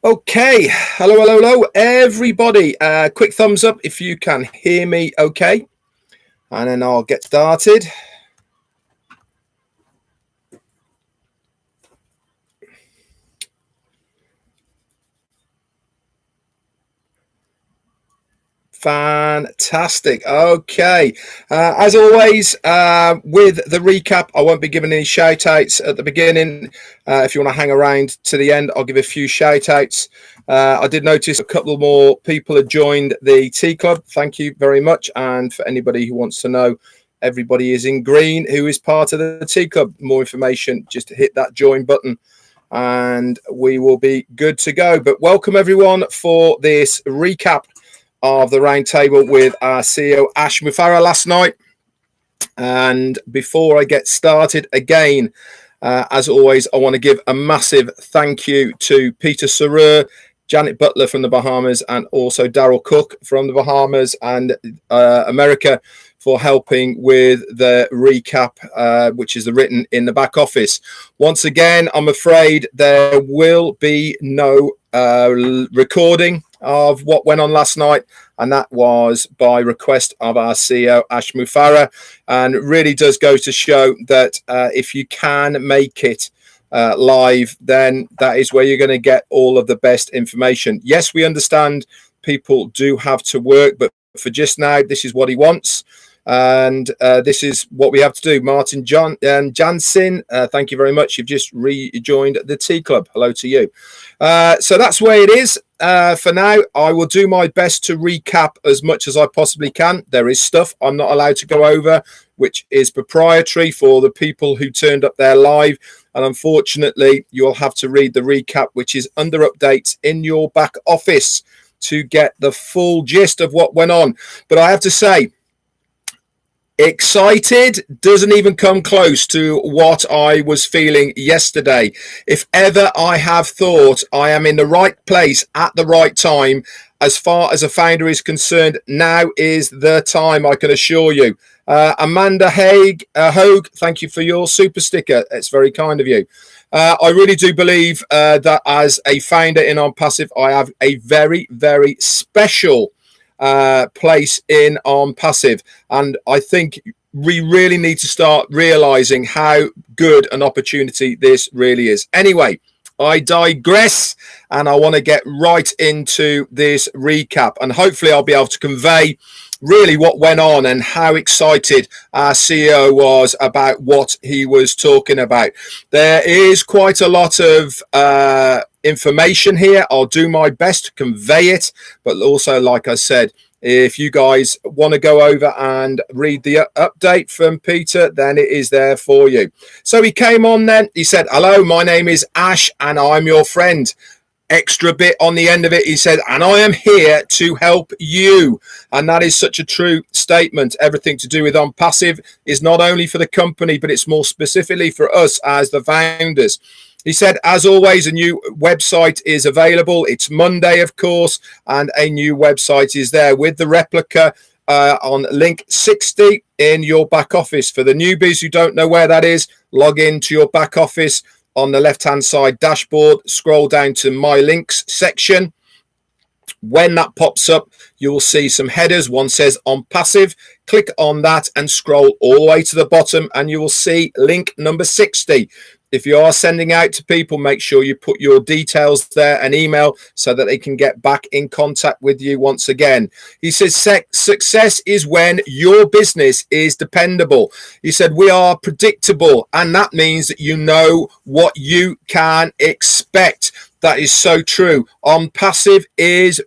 Okay, hello, everybody. Quick thumbs up if you can hear me okay, and then I'll get started. Fantastic. Okay. As always, with the recap, I won't be giving any shout outs at the beginning. If you want to hang around to the end, I'll give a few shout outs. I did notice a couple more people had joined the Tea Club. Thank you very much. And for anybody who wants to know, everybody is in green who is part of the Tea Club. More information, just hit that join button and we will be good to go. But welcome everyone for this recap of the Roundtable with our CEO Ash Mufareh last night. And before I get started again, as always, I want to give a massive thank you to Peter Sarer, Janet Butler from the Bahamas, and also Daryl Cook from the Bahamas and America for helping with the recap, which is written in the back office. Once again, I'm afraid there will be no recording of what went on last night, and that was by request of our CEO Ash Mufareh, and it really does go to show that if you can make it live, then that is where you're going to get all of the best information. Yes, we understand people do have to work, but for just now, this is what he wants. And this is what we have to do. Martin Jansen, thank you very much. You've just rejoined the Tea Club. Hello to you. So that's where it is. For now, I will do my best to recap as much as I possibly can. There is stuff I'm not allowed to go over, which is proprietary for the people who turned up there live. And unfortunately, you'll have to read the recap, which is under updates in your back office to get the full gist of what went on. But I have to say, excited doesn't even come close to what I was feeling yesterday. If ever I have thought I am in the right place at the right time, as far as a founder is concerned, now is the time, I can assure you. Amanda Hogue, thank you for your super sticker. It's very kind of you. I really do believe that as a founder in OnPassive, I have a very, very special place in OnPassive, and I think we really need to start realizing how good an opportunity this really is. Anyway, I digress, and I want to get right into this recap, and hopefully I'll be able to convey really what went on and how excited our CEO was about what he was talking about. There is quite a lot of information here. I'll do my best to convey it, but also, like I said, if you guys want to go over and read the update from Peter, then it is there for you. So he came on then. He said, "Hello, my name is Ash and I'm your friend." Extra bit on the end of it. He said, "And I am here to help you." And that is such a true statement. Everything to do with OnPassive is not only for the company, but it's more specifically for us as the founders. He said, as always, a new website is available. It's Monday, of course, and a new website is there with the replica on link 60 in your back office. For the newbies who don't know where that is, log into your back office on the left-hand side dashboard, scroll down to My Links section. When that pops up, you will see some headers. One says OnPassive. Click on that and scroll all the way to the bottom, and you will see link number 60. If you are sending out to people, make sure you put your details there and email so that they can get back in contact with you once again. He says, success is when your business is dependable. He said, we are predictable, and that means that you know what you can expect. That is so true. OnPassive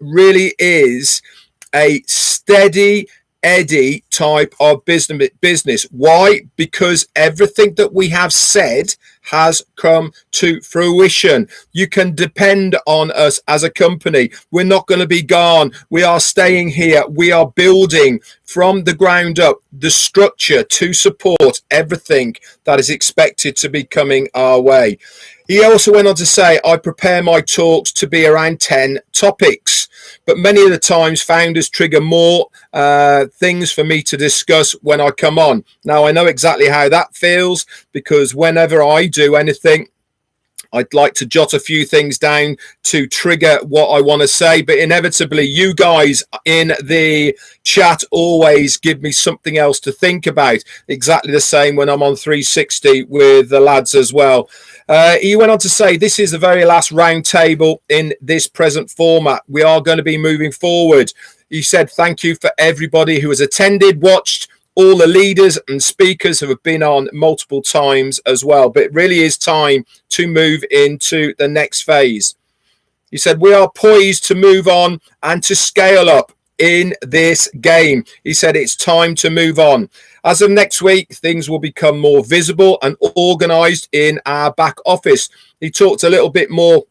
really is a steady Eddie type of business. Why? Because everything that we have said has come to fruition. You can depend on us as a company. We're not going to be gone. We are staying here. We are building from the ground up the structure to support everything that is expected to be coming our way. He also went on to say, I prepare my talks to be around 10 topics, but many of the times founders trigger more things for me to discuss when I come on. Now, I know exactly how that feels, because whenever I do anything, I'd like to jot a few things down to trigger what I want to say, but inevitably you guys in the chat always give me something else to think about. Exactly the same when I'm on 360 with the lads as well. He went on to say, this is the very last round table in this present format. We are going to be moving forward. He said, thank you for everybody who has attended, watched, all the leaders and speakers who have been on multiple times as well. But it really is time to move into the next phase. He said, we are poised to move on and to scale up in this game. He said, it's time to move on. As of next week, things will become more visible and organized in our back office. He talked a little bit more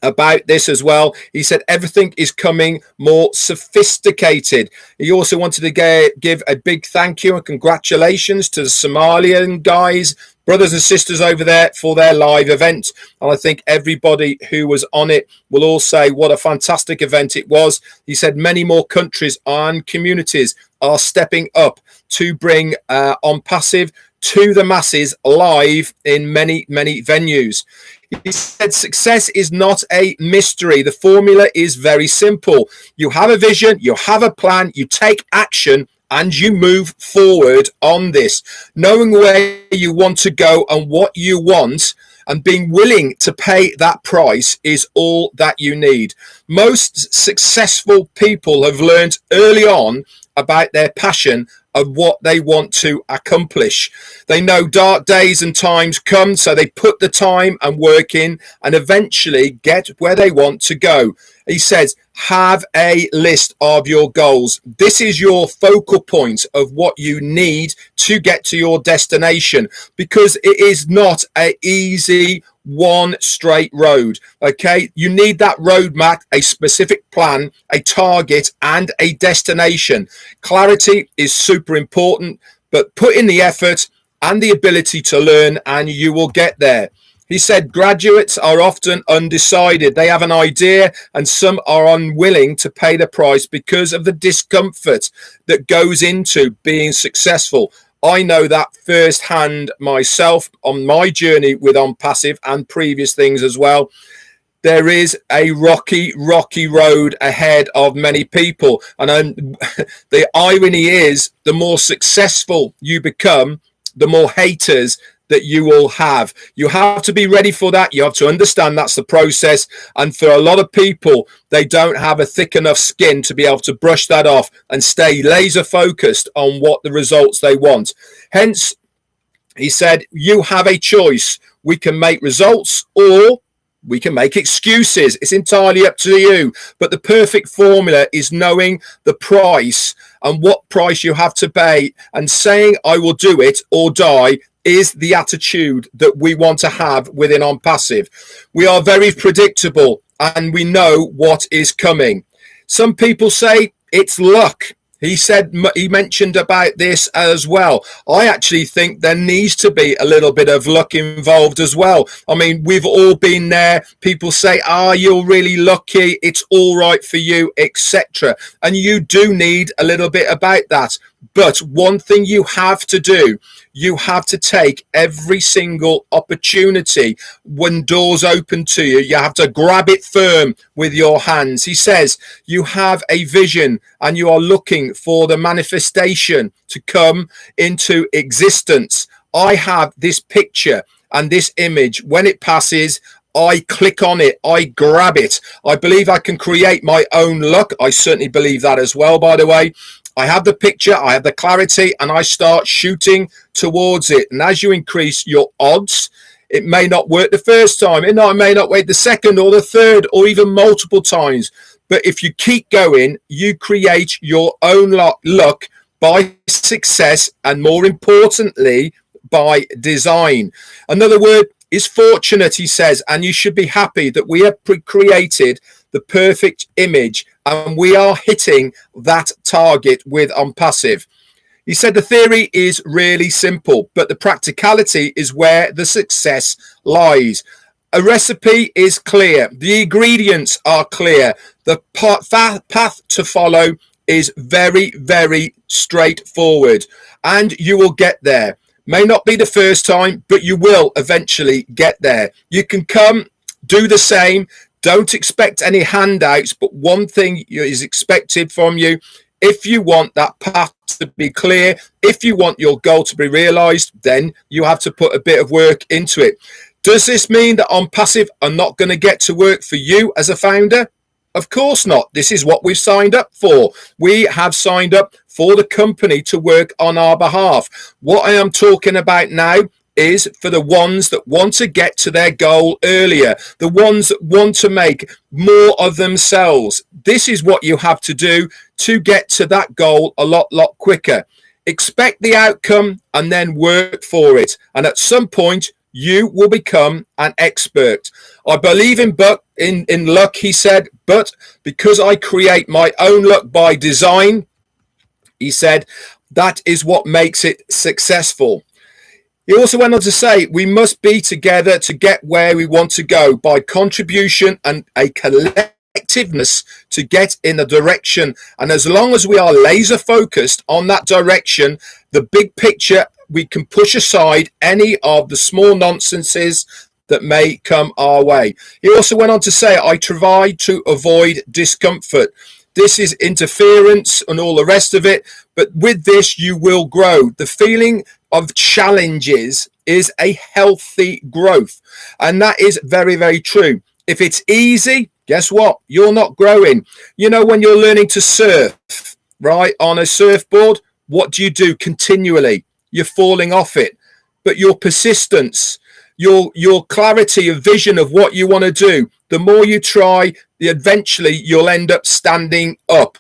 about this as well. He said everything is coming more sophisticated. He also wanted to give a big thank you and congratulations to the Somalian guys, brothers and sisters over there for their live event. And I think everybody who was on it will all say what a fantastic event it was. He said many more countries and communities are stepping up to bring OnPassive to the masses live in many, many venues. He said success is not a mystery. The formula is very simple. You have a vision, you have a plan, you take action, and you move forward on this. Knowing where you want to go and what you want and being willing to pay that price is all that you need. Most successful people have learned early on about their passion of what they want to accomplish. They know dark days and times come, so they put the time and work in and eventually get where they want to go. He says, have a list of your goals. This is your focal point of what you need to get to your destination, because it is not an easy one straight road. Okay, you need that roadmap, a specific plan, a target, and a destination. Clarity is super important, but put in the effort and the ability to learn and you will get there. He said graduates are often undecided. They have an idea and some are unwilling to pay the price because of the discomfort that goes into being successful. I know that firsthand myself on my journey with OnPassive and previous things as well. There is a rocky road ahead of many people. And the irony is, the more successful you become, the more haters that you will have. You have to be ready for that. You have to understand that's the process. And for a lot of people, they don't have a thick enough skin to be able to brush that off and stay laser focused on what the results they want. Hence, he said, you have a choice. We can make results or we can make excuses. It's entirely up to you. But the perfect formula is knowing the price and what price you have to pay and saying, I will do it or die, is the attitude that we want to have within OnPassive. We are very predictable and we know what is coming. Some people say it's luck. He mentioned about this as well. I actually think there needs to be a little bit of luck involved as well. I mean, we've all been there. People say, you're really lucky. It's all right for you, etc. And you do need a little bit about that. But one thing you have to do, you have to take every single opportunity when doors open to you. You have to grab it firm with your hands. He says you have a vision and you are looking for the manifestation to come into existence. I have this picture and this image. When it passes, I click on it, I grab it. I believe I can create my own luck. I certainly believe that as well, by the way. I have the picture, I have the clarity, and I start shooting towards it. And as you increase your odds, it may not work the first time. It may not work the second or the third or even multiple times. But if you keep going, you create your own luck by success and, more importantly, by design. Another word is fortunate, he says, and you should be happy that we have created the perfect image and we are hitting that target with OnPassive. He said the theory is really simple, but the practicality is where the success lies. A recipe is clear. The ingredients are clear. The path to follow is very, very straightforward, and you will get there. May not be the first time, but you will eventually get there. You can come, do the same. Don't expect any handouts, but one thing is expected from you. If you want that path to be clear, if you want your goal to be realized, then you have to put a bit of work into it. Does this mean that OnPassive are not going to get to work for you as a founder? Of course not. This is what we've signed up for. We have signed up for the company to work on our behalf. What I am talking about now is for the ones that want to get to their goal earlier, the ones that want to make more of themselves. This is what you have to do to get to that goal a lot quicker. Expect the outcome and then work for it. And at some point, you will become an expert. I believe in luck, he said, but because I create my own luck by design, he said, that is what makes it successful. He also went on to say, we must be together to get where we want to go by contribution and a collectiveness to get in a direction. And as long as we are laser focused on that direction, the big picture, we can push aside any of the small nonsenses that may come our way. He also went on to say, I try to avoid discomfort. This is interference and all the rest of it. But with this, you will grow. The feeling of challenges is a healthy growth. And that is very, very true. If it's easy, guess what? You're not growing. You know, when you're learning to surf, right, on a surfboard, what do you do continually? You're falling off it. But your persistence, your clarity of vision of what you want to do, the more you try, eventually you'll end up standing up.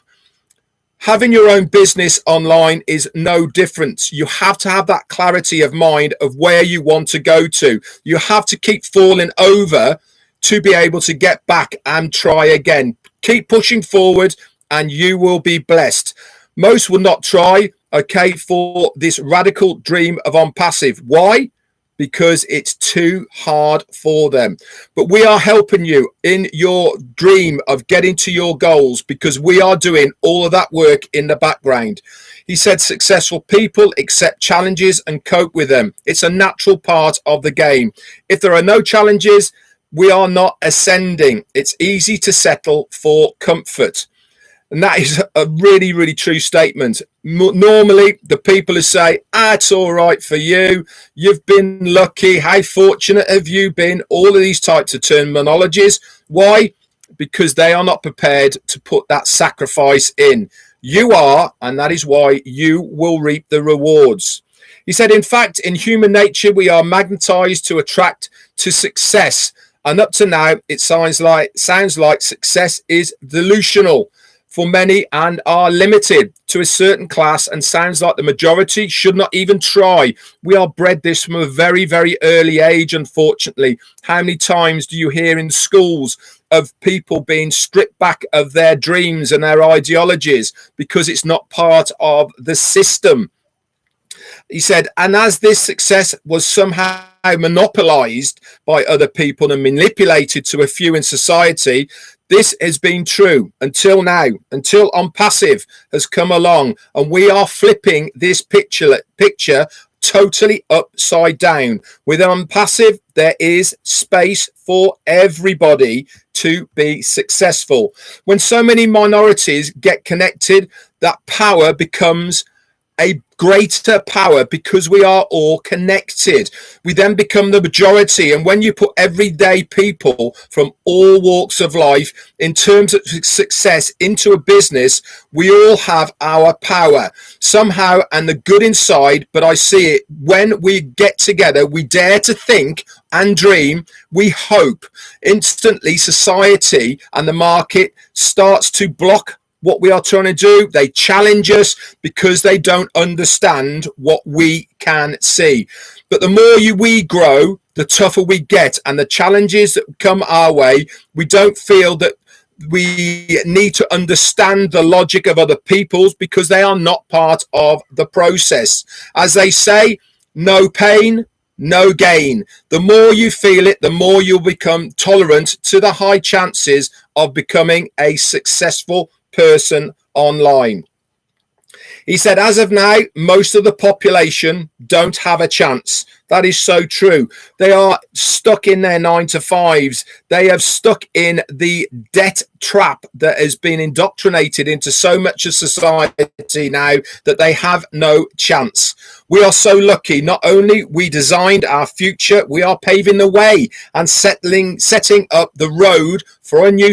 Having your own business online is no different. You have to have that clarity of mind of where you want to go to. You have to keep falling over to be able to get back and try again. Keep pushing forward and you will be blessed. Most will not try, okay, for this radical dream of OnPassive. Why? Because it's too hard for them. But we are helping you in your dream of getting to your goals because we are doing all of that work in the background. He said successful people accept challenges and cope with them. It's a natural part of the game. If there are no challenges, we are not ascending. It's easy to settle for comfort. And that is a really, really true statement. Normally, the people who say, it's all right for you. You've been lucky. How fortunate have you been? All of these types of terminologies. Why? Because they are not prepared to put that sacrifice in. You are, and that is why you will reap the rewards. He said, in fact, in human nature, we are magnetized to attract to success. And up to now, it sounds like success is delusional for many and are limited to a certain class, and sounds like the majority should not even try. We are bred this from a very, very early age, unfortunately. How many times do you hear in schools of people being stripped back of their dreams and their ideologies because it's not part of the system? He said, and as this success was somehow monopolized by other people and manipulated to a few in society, this has been true until now, until OnPassive has come along, and we are flipping this picture totally upside down. With OnPassive, there is space for everybody to be successful. When so many minorities get connected, that power becomes a greater power because we are all connected. We then become the majority. And when you put everyday people from all walks of life in terms of success into a business, we all have our power somehow and the good inside. But I see it when we get together, we dare to think and dream, we hope. Instantly society and the market starts to block what we are trying to do. They challenge us because they don't understand what we can see. But the more we grow, the tougher we get, and the challenges that come our way, we don't feel that we need to understand the logic of other people's because they are not part of the process. As they say, no pain, no gain. The more you feel it, the more you'll become tolerant to the high chances of becoming a successful person online. He said, as of now, most of the population don't have a chance. That is so true. They are stuck in their 9-to-5s. They have stuck in the debt trap that has been indoctrinated into so much of society now that they have no chance. We are so lucky. Not only we designed our future, we are paving the way and setting up the road for a new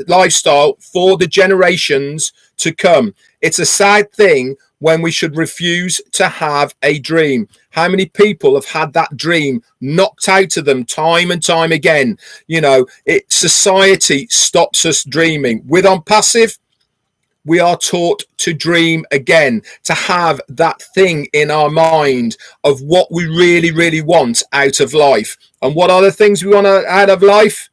lifestyle for the generations to come. It's a sad thing when we should refuse to have a dream. How many people have had that dream knocked out of them time and time again? You know, society stops us dreaming. With OnPassive, we are taught to dream again, to have that thing in our mind of what we really, really want out of life. And what are the things we want out of life?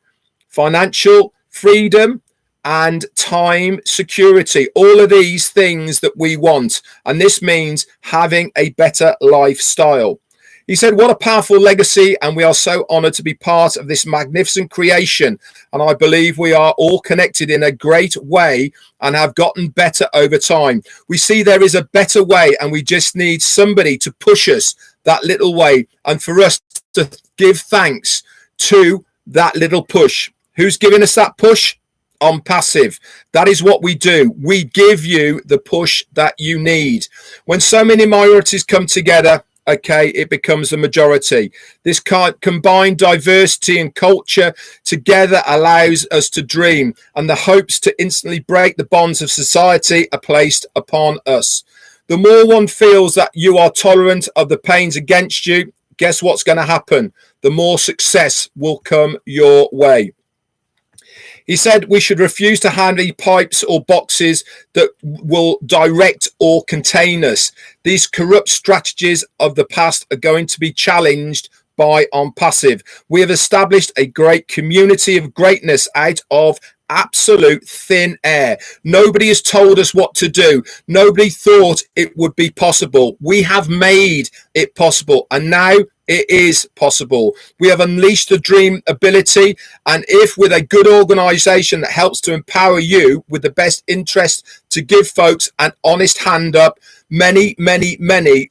Financial freedom and time security. All of these things that we want. And this means having a better lifestyle. He said, what a powerful legacy, and we are so honored to be part of this magnificent creation. And I believe we are all connected in a great way and have gotten better over time. We see there is a better way, and we just need somebody to push us that little way, and for us to give thanks to that little push. Who's giving us that push? OnPassive. That is what we do. We give you the push that you need. When so many minorities come together, okay, it becomes a majority. This combined diversity and culture together allows us to dream, and the hopes to instantly break the bonds of society are placed upon us. The more one feels that you are tolerant of the pains against you, guess what's going to happen? The more success will come your way. He said we should refuse to hand any pipes or boxes that will direct or contain us. These corrupt strategies of the past are going to be challenged by OnPassive. We have established a great community of greatness out of absolute thin air. Nobody has told us what to do. Nobody thought it would be possible. We have made it possible, and now it is possible. We have unleashed the dream ability, and if with a good organization that helps to empower you with the best interest to give folks an honest hand up, many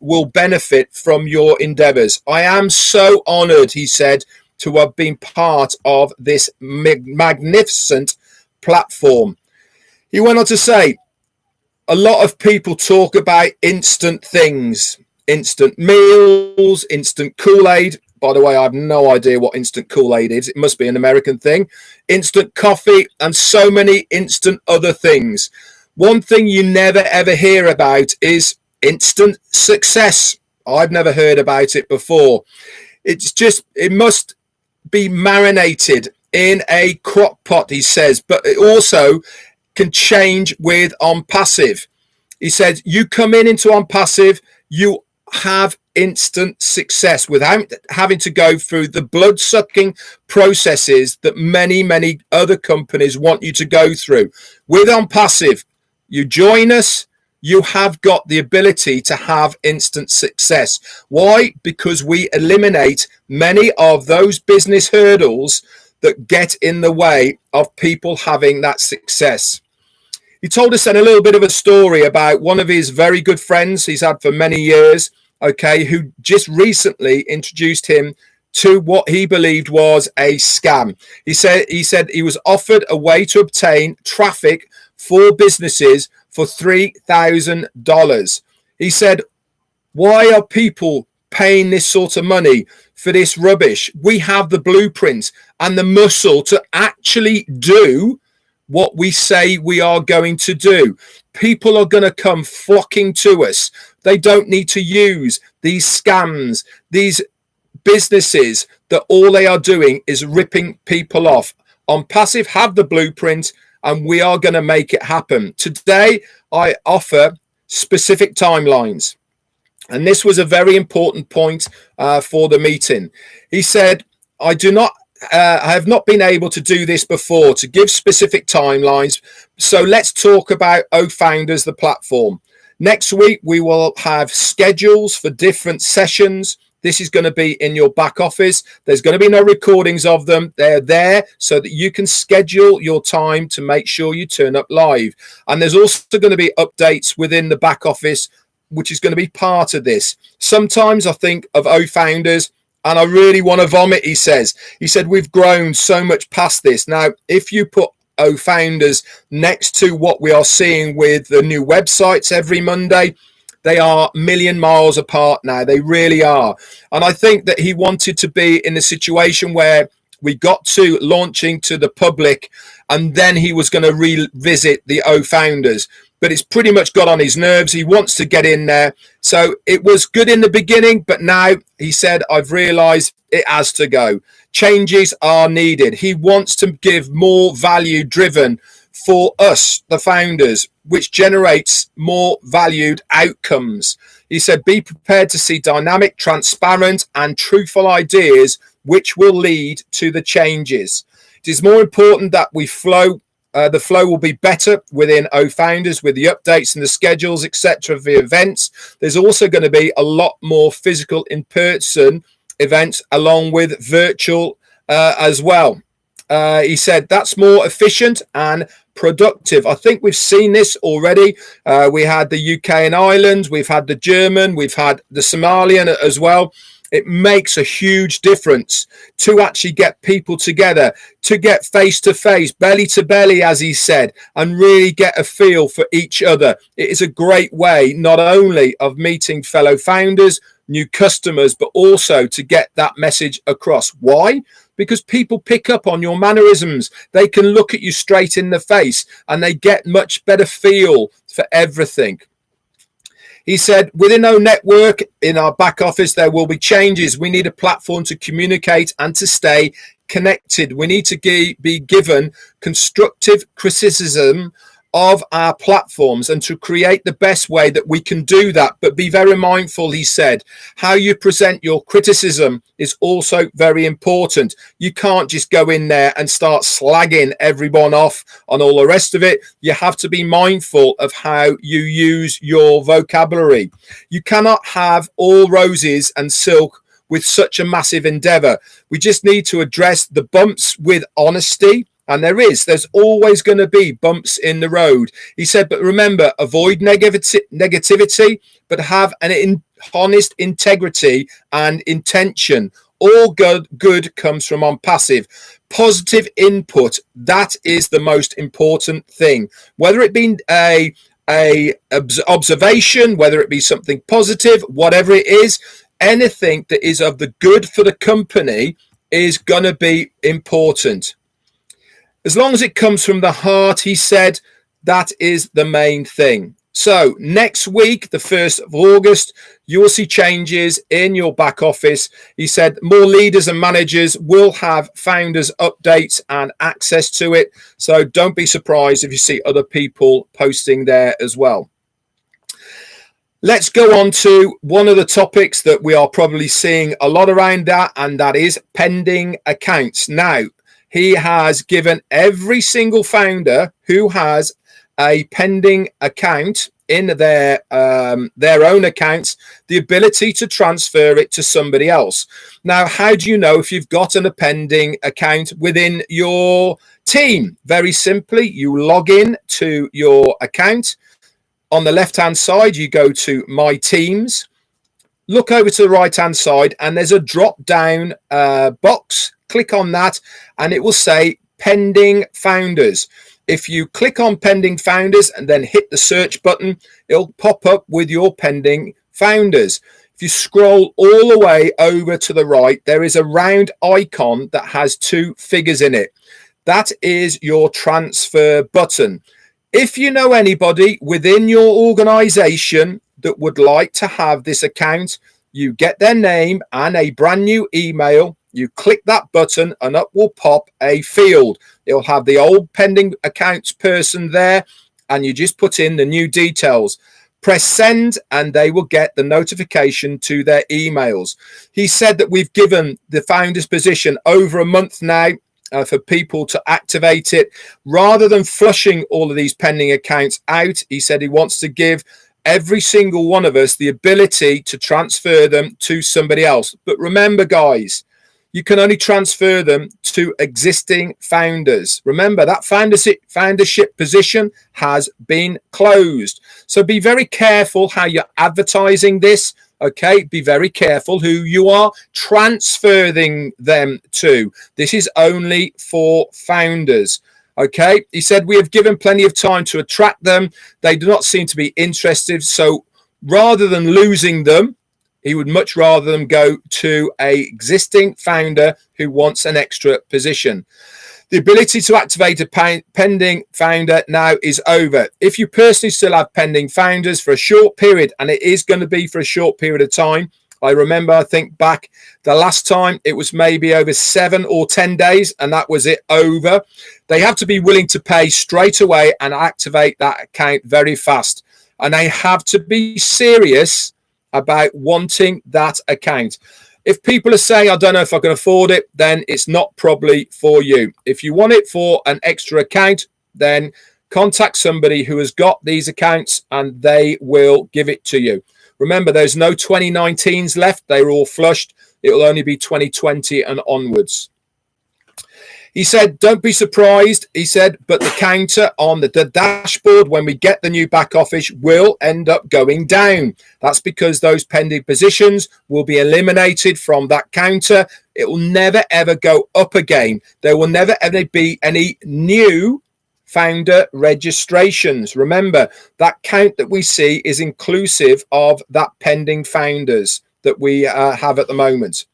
will benefit from your endeavors. I am so honored, he said, to have been part of this magnificent platform. He went on to say, a lot of people talk about instant things, instant meals, instant Kool-Aid. By the way, I have no idea what instant Kool-Aid is. It must be an American thing. Instant coffee and so many instant other things. One thing you never ever hear about is instant success. I've never heard about it before. It's just, it must be marinated in a crock pot, he says, but it also can change with OnPassive. He said, you come into OnPassive, you have instant success without having to go through the blood-sucking processes that many other companies want you to go through. With OnPassive, you join us, you have got the ability to have instant success. Why? Because we eliminate many of those business hurdles that get in the way of people having that success. He told us then a little bit of a story about one of his very good friends he's had for many years, okay, who just recently introduced him to what he believed was a scam. He said he was offered a way to obtain traffic for businesses for $3,000. He said, why are people paying this sort of money for this rubbish? We have the blueprint and the muscle to actually do what we say we are going to do. People are going to come flocking to us. They don't need to use these scams, these businesses that all they are doing is ripping people off. OnPassive have the blueprint, and we are going to make it happen. Today, I offer specific timelines. And this was a very important point for the meeting. He said, I have not been able to do this before, to give specific timelines. So let's talk about OFounders, the platform. Next week, we will have schedules for different sessions This is going to be in your back office. There's going to be no recordings of them. They're there so that you can schedule your time to make sure you turn up live. And there's also going to be updates within the back office, which is going to be part of this. Sometimes I think of founders and I really want to vomit, he says. He said, we've grown so much past this. Now, if you put founders next to what we are seeing with the new websites every Monday, they are a million miles apart now. They really are. And I think that he wanted to be in a situation where we got to launching to the public and then he was going to revisit the founders. But it's pretty much got on his nerves. He wants to get in there. So it was good in the beginning, but now he said, I've realized it has to go. Changes are needed. He wants to give more value driven for us, the founders, which generates more valued outcomes. He said, be prepared to see dynamic, transparent, and truthful ideas, which will lead to the changes. It is more important that we flow. The flow will be better within founders with the updates and the schedules, etc. of the events. There's also going to be a lot more physical in-person events along with virtual as well. He said that's more efficient and productive. I think we've seen this already. We had the UK and Ireland, we've had the German, we've had the Somalian as well. It makes a huge difference to actually get people together, to get face to face, belly to belly, as he said, and really get a feel for each other. It is a great way not only of meeting fellow founders, new customers, but also to get that message across. Why? Because people pick up on your mannerisms. They can look at you straight in the face and they get much better feel for everything. He said, within our network, in our back office, there will be changes. We need a platform to communicate and to stay connected. We need to be given constructive criticism of our platforms and to create the best way that we can do that. But be very mindful, he said, how you present your criticism is also very important. You can't just go in there and start slagging everyone off on all the rest of it. You have to be mindful of how you use your vocabulary. You cannot have all roses and silk with such a massive endeavor. We just need to address the bumps with honesty. And there's always going to be bumps in the road. He said, but remember, avoid negativity, but have an honest integrity and intention. All good comes from OnPassive. Positive input, that is the most important thing. Whether it be a observation, whether it be something positive, whatever it is, anything that is of the good for the company is going to be important. As long as it comes from the heart, he said, that is the main thing. So next week, the 1st of August, you will see changes in your back office. He said more leaders and managers will have founders updates and access to it. So don't be surprised if you see other people posting there as well. Let's go on to one of the topics that we are probably seeing a lot around that, and that is pending accounts. Now, he has given every single founder who has a pending account in their own accounts the ability to transfer it to somebody else. Now, how do you know if you've got a pending account within your team? Very simply, you log in to your account. On the left-hand side, you go to My Teams. Look over to the right-hand side, and there's a drop-down box. Click on that and it will say pending founders. If you click on pending founders and then hit the search button, it'll pop up with your pending founders. If you scroll all the way over to the right, there is a round icon that has 2 figures in it. That is your transfer button. If you know anybody within your organization that would like to have this account, you get their name and a brand new email. You click that button and up will pop a field. It'll have the old pending accounts person there, and you just put in the new details. Press send and they will get the notification to their emails. He said that we've given the founder's position over a month now for people to activate it. Rather than flushing all of these pending accounts out, he said he wants to give every single one of us the ability to transfer them to somebody else. But remember, guys, you can only transfer them to existing founders. Remember, that foundership position has been closed. So be very careful how you're advertising this. Okay, be very careful who you are transferring them to. This is only for founders. Okay, he said, we have given plenty of time to attract them. They do not seem to be interested. So rather than losing them, he would much rather them go to a existing founder who wants an extra position. The ability to activate a pending founder now is over. If you personally still have pending founders for a short period, and it is going to be for a short period of time, I remember, I think back the last time it was maybe over 7 or 10 days, and that was it over. They have to be willing to pay straight away and activate that account very fast. And they have to be serious about wanting that account. If people are saying, I don't know if I can afford it, then it's not probably for you. If you want it for an extra account, then contact somebody who has got these accounts and they will give it to you. Remember, there's no 2019s left. They're all flushed. It will only be 2020 and onwards. He said, don't be surprised, he said, but the counter on the dashboard when we get the new back office will end up going down. That's because those pending positions will be eliminated from that counter. It will never, ever go up again. There will never, ever be any new founder registrations. Remember, that count that we see is inclusive of that pending founders that we have at the moment.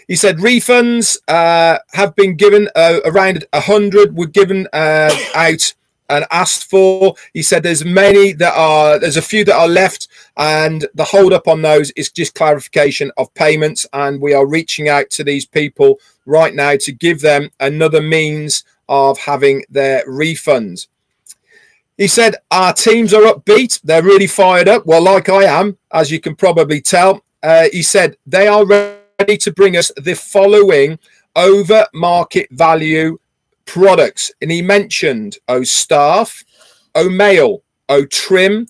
He said refunds have been given, around 100 were given out and asked for. He said there's a few that are left, and the hold up on those is just clarification of payments, and we are reaching out to these people right now to give them another means of having their refunds. He said our teams are upbeat, they're really fired up, well, like I am, as you can probably tell. He said they are ready to bring us the following over market value products, and he mentioned Staff, Mail, Trim,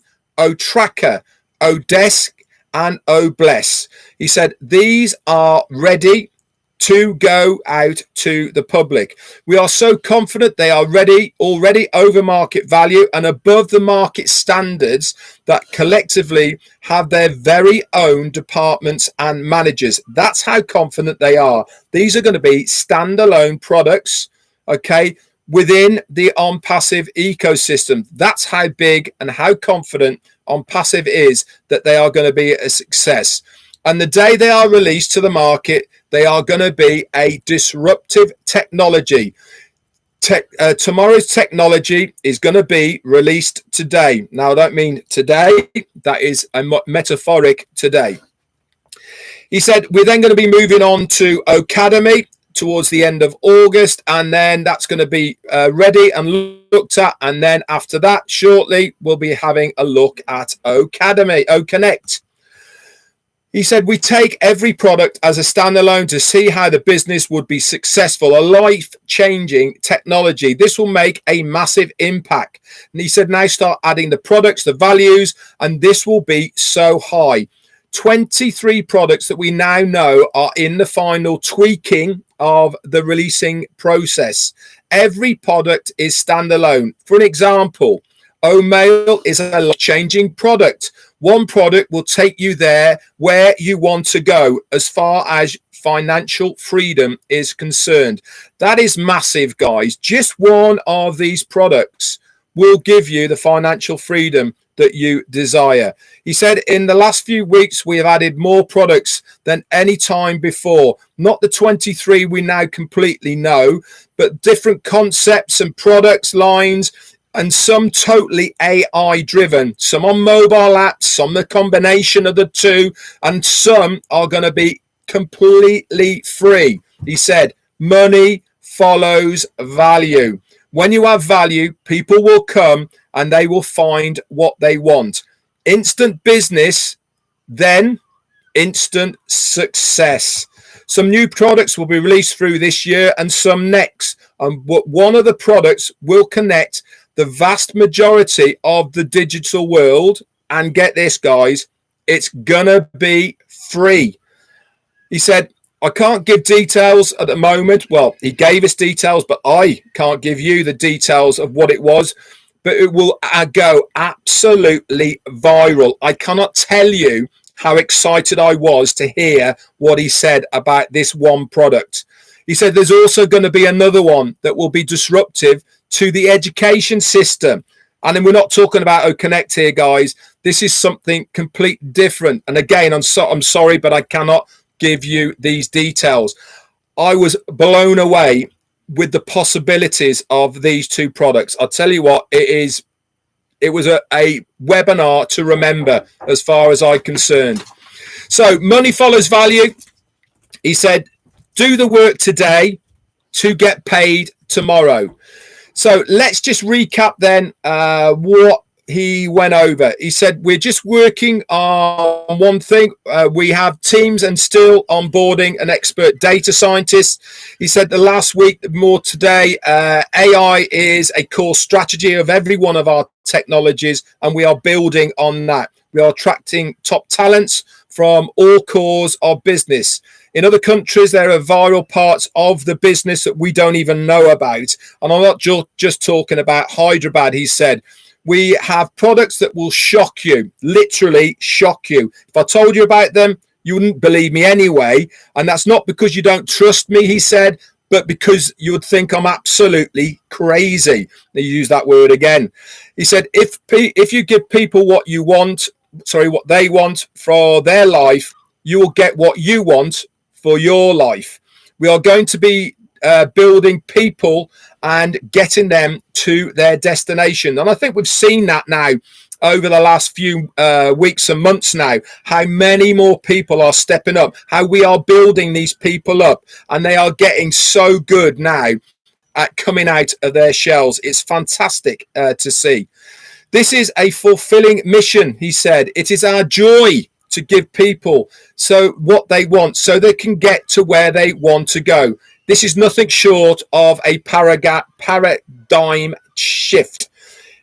Tracker, Desk, and Bless. He said these are ready to go out to the public. We are so confident they are ready, already over market value and above the market standards, that collectively have their very own departments and managers. That's how confident they are. These are going to be standalone products, okay, within the OnPassive ecosystem. That's how big and how confident OnPassive is that they are going to be a success. And the day they are released to the market, they are going to be a disruptive technology. Tomorrow's technology is going to be released today. Now, I don't mean today. That is a metaphoric today. He said, we're then going to be moving on to Academy towards the end of August, and then that's going to be ready and looked at. And then after that, shortly, we'll be having a look at Connect. He said, we take every product as a standalone to see how the business would be successful, a life-changing technology. This will make a massive impact. And he said, now start adding the products, the values, and this will be so high. 23 products that we now know are in the final tweaking of the releasing process. Every product is standalone. For an example, Mail is a life-changing product. One product will take you there where you want to go as far as financial freedom is concerned. That is massive, guys. Just one of these products will give you the financial freedom that you desire. He said, in the last few weeks, we have added more products than any time before. Not the 23 we now completely know, but different concepts and products lines, and some totally AI driven, some on mobile apps, some a combination of the two, and some are going to be completely free. He said, money follows value. When you have value, people will come and they will find what they want. Instant business, then instant success. Some new products will be released through this year and some next. And one of the products will connect the vast majority of the digital world And get this, guys, it's gonna be free. He said, I can't give details at the moment. Well, he gave us details, but I can't give you the details of what it was. But it will go absolutely viral. I cannot tell you how excited I was to hear what he said about this one product. He said there's also going to be another one that will be disruptive to the education system. And then we're not talking about Connect here, guys. This is something completely different. And again, I'm sorry, but I cannot give you these details. I was blown away with the possibilities of these two products. I'll tell you what, it was a webinar to remember as far as I'm concerned. So money follows value. He said, do the work today to get paid tomorrow. So let's just recap then what he went over. He said, we're just working on one thing. We have teams and still onboarding an expert data scientist. He said the last week, more today, AI is a core strategy of every one of our technologies, and we are building on that. We are attracting top talents from all cores of business. In other countries, there are viral parts of the business that we don't even know about. And I'm not just talking about Hyderabad, he said. We have products that will shock you, literally shock you. If I told you about them, you wouldn't believe me anyway. And that's not because you don't trust me, he said, but because you would think I'm absolutely crazy. They use that word again. He said, if you give people what they want for their life, you will get what you want for your life. We are going to be building people and getting them to their destination. And I think we've seen that now over the last few weeks and months now, how many more people are stepping up, how we are building these people up, and they are getting so good now at coming out of their shells. It's fantastic to see. This is a fulfilling mission, he said. It is our joy to give people what they want so they can get to where they want to go. This is nothing short of a paradigm shift.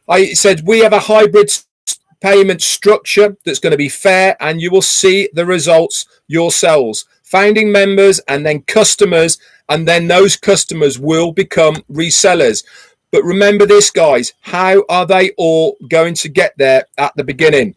I said we have a hybrid payment structure that's going to be fair, and you will see the results yourselves. Founding members and then customers, and then those customers will become resellers. But remember this, guys, how are they all going to get there at the beginning?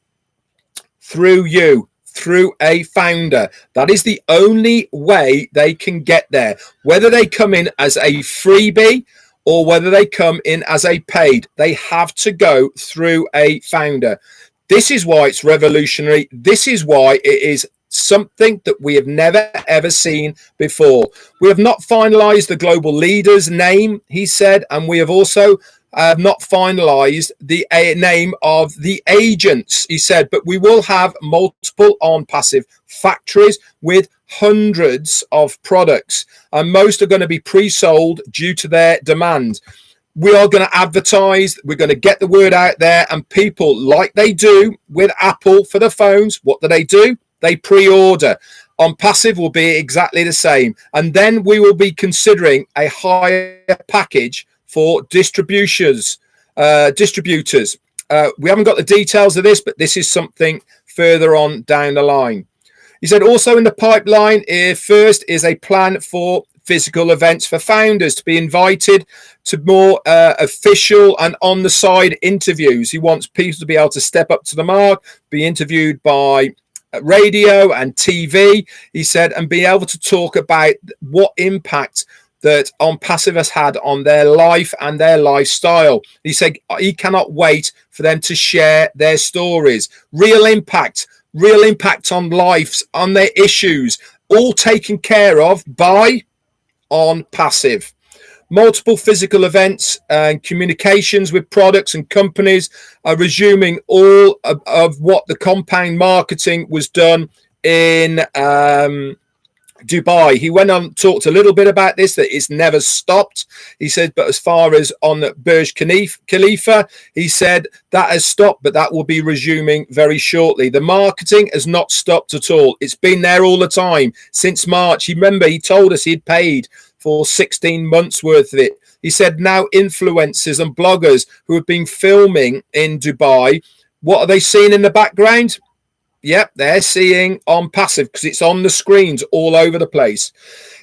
Through you. Through a founder. That is the only way they can get there. Whether they come in as a freebie or whether they come in as a paid, they have to go through a founder. This is why it's revolutionary. This is why it is something that we have never ever seen before. We have not finalized the global leader's name, he said, and we have also not finalized the name of the agents, he said, but we will have multiple OnPassive factories with hundreds of products, and most are going to be pre-sold due to their demand. We are going to advertise, we're going to get the word out there, and people, like they do with Apple for the phones, what do? They pre-order. OnPassive will be exactly the same, and then we will be considering a higher package for distributors. We haven't got the details of this, but this is something further on down the line. He said also in the pipeline, first is a plan for physical events for founders to be invited to more official and on the side interviews. He wants people to be able to step up to the mark, be interviewed by radio and TV, he said, and be able to talk about what impact that OnPassive has had on their life and their lifestyle. He said he cannot wait for them to share their stories. Real impact on lives, on their issues, all taken care of by OnPassive. Multiple physical events and communications with products and companies are resuming all of what the compound marketing was done in Dubai. He went on, talked a little bit about this, that it's never stopped. He said, but as far as on Burj Khalifa, he said that has stopped, but that will be resuming very shortly. The marketing has not stopped at all. It's been there all the time since March. Remember, he told us he'd paid for 16 months worth of it. He said now influencers and bloggers who have been filming in Dubai What are they seeing in the background? Yep, they're seeing OnPassive because it's on the screens all over the place.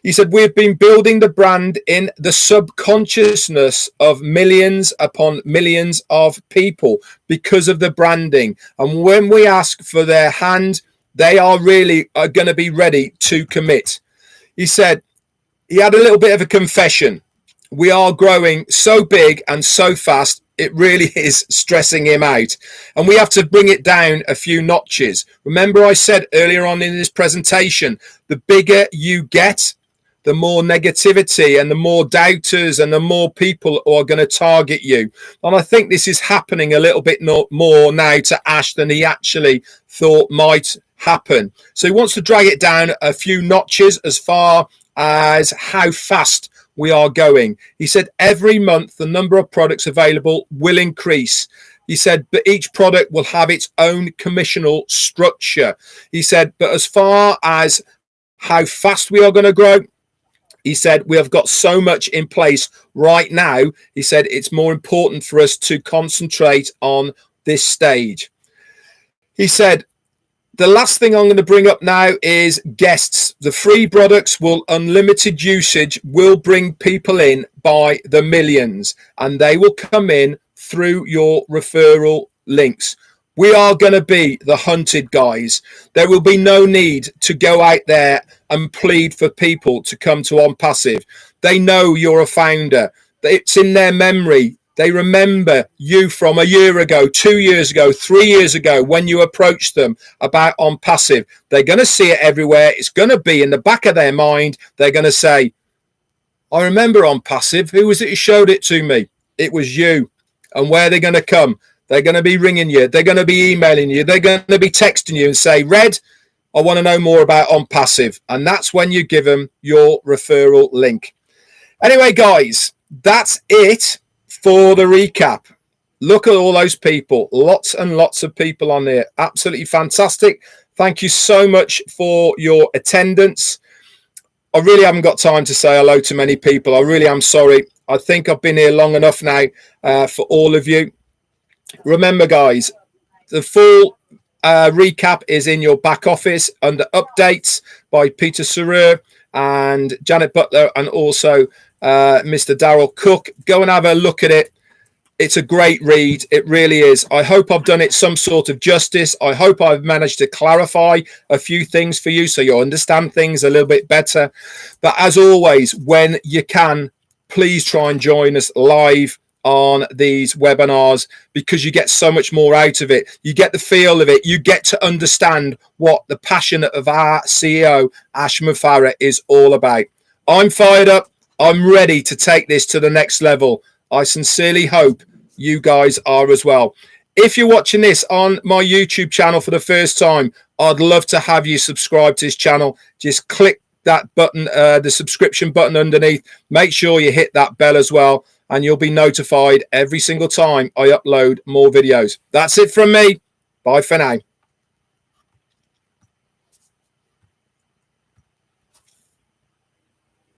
He said, we've been building the brand in the subconsciousness of millions upon millions of people because of the branding. And when we ask for their hand, they are really going to be ready to commit. He said, he had a little bit of a confession. We are growing so big and so fast, it really is stressing him out. And we have to bring it down a few notches. Remember I said earlier on in this presentation, the bigger you get, the more negativity and the more doubters and the more people who are going to target you. And I think this is happening a little bit more now to Ash than he actually thought might happen. So he wants to drag it down a few notches as far as how fast we are going. He said every month the number of products available will increase. He said, but each product will have its own commissional structure. He said, but as far as how fast we are going to grow, he said, we have got so much in place right now. He said, it's more important for us to concentrate on this stage. He said, the last thing I'm going to bring up now is guests. The free products will unlimited usage will bring people in by the millions, and they will come in through your referral links. We are going to be the hunted guys. There will be no need to go out there and plead for people to come to OnPassive. They know you're a founder. It's in their memory. They remember you from a year ago, 2 years ago, 3 years ago when you approached them about OnPassive. They're going to see it everywhere. It's going to be in the back of their mind. They're going to say, I remember OnPassive. Who was it who showed it to me? It was you. And where they're going to come? They're going to be ringing you. They're going to be emailing you. They're going to be texting you and say, Red, I want to know more about OnPassive. And that's when you give them your referral link. Anyway, guys, that's it for the recap. Look at all those people. Lots and lots of people on there. Absolutely fantastic. Thank you so much for your attendance. I really haven't got time to say hello to many people. I really am sorry. I think I've been here long enough now for all of you. Remember, guys, the full recap is in your back office under updates by Peter Sarer and Janet Butler and also Mr. Darryl Cook. Go and have a look at it. It's a great read. It really is. I hope I've done it some sort of justice. I hope I've managed to clarify a few things for you so you understand things a little bit better. But as always, when you can, please try and join us live on these webinars because you get so much more out of it. You get the feel of it. You get to understand what the passion of our CEO, Ash Mufareh, is all about. I'm fired up. I'm ready to take this to the next level. I sincerely hope you guys are as well. If you're watching this on my YouTube channel for the first time, I'd love to have you subscribe to this channel. Just click that button, the subscription button underneath. Make sure you hit that bell as well, and you'll be notified every single time I upload more videos. That's it from me. Bye for now.